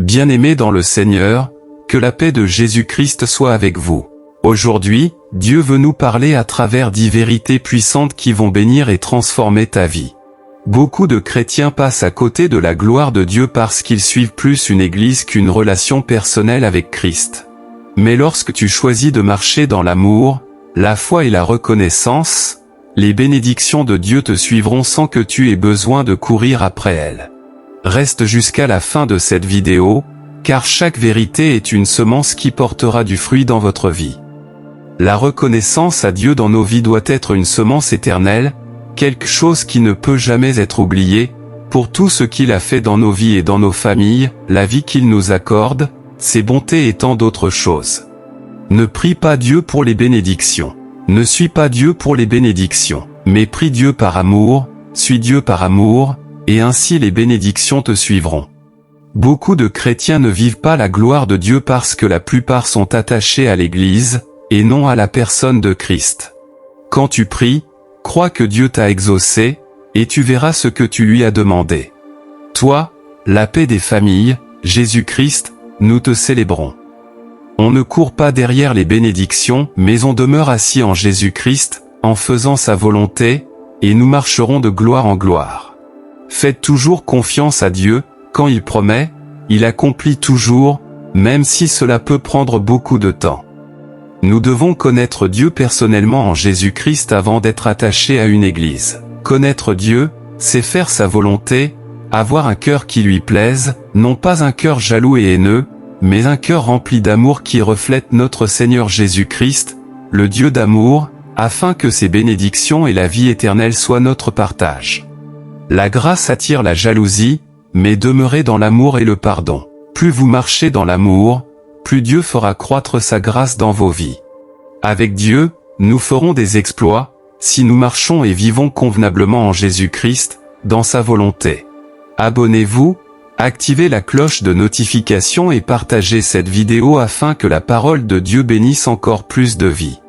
Bien-aimés dans le Seigneur, que la paix de Jésus-Christ soit avec vous. Aujourd'hui, Dieu veut nous parler à travers 10 vérités puissantes qui vont bénir et transformer ta vie. Beaucoup de chrétiens passent à côté de la gloire de Dieu parce qu'ils suivent plus une église qu'une relation personnelle avec Christ. Mais lorsque tu choisis de marcher dans l'amour, la foi et la reconnaissance, les bénédictions de Dieu te suivront sans que tu aies besoin de courir après elles. Reste jusqu'à la fin de cette vidéo, car chaque vérité est une semence qui portera du fruit dans votre vie. La reconnaissance à Dieu dans nos vies doit être une semence éternelle, quelque chose qui ne peut jamais être oublié, pour tout ce qu'il a fait dans nos vies et dans nos familles, la vie qu'il nous accorde, ses bontés et tant d'autres choses. Ne prie pas Dieu pour les bénédictions. Ne suis pas Dieu pour les bénédictions, mais prie Dieu par amour, suis Dieu par amour, et ainsi les bénédictions te suivront. Beaucoup de chrétiens ne vivent pas la gloire de Dieu parce que la plupart sont attachés à l'Église, et non à la personne de Christ. Quand tu pries, crois que Dieu t'a exaucé, et tu verras ce que tu lui as demandé. Toi, la paix des familles, Jésus-Christ, nous te célébrons. On ne court pas derrière les bénédictions, mais on demeure assis en Jésus-Christ, en faisant sa volonté, et nous marcherons de gloire en gloire. Faites toujours confiance à Dieu, quand il promet, il accomplit toujours, même si cela peut prendre beaucoup de temps. Nous devons connaître Dieu personnellement en Jésus-Christ avant d'être attachés à une église. Connaître Dieu, c'est faire sa volonté, avoir un cœur qui lui plaise, non pas un cœur jaloux et haineux, mais un cœur rempli d'amour qui reflète notre Seigneur Jésus-Christ, le Dieu d'amour, afin que ses bénédictions et la vie éternelle soient notre partage. La grâce attire la jalousie, mais demeurez dans l'amour et le pardon. Plus vous marchez dans l'amour, plus Dieu fera croître sa grâce dans vos vies. Avec Dieu, nous ferons des exploits, si nous marchons et vivons convenablement en Jésus-Christ, dans sa volonté. Abonnez-vous, activez la cloche de notification et partagez cette vidéo afin que la parole de Dieu bénisse encore plus de vies.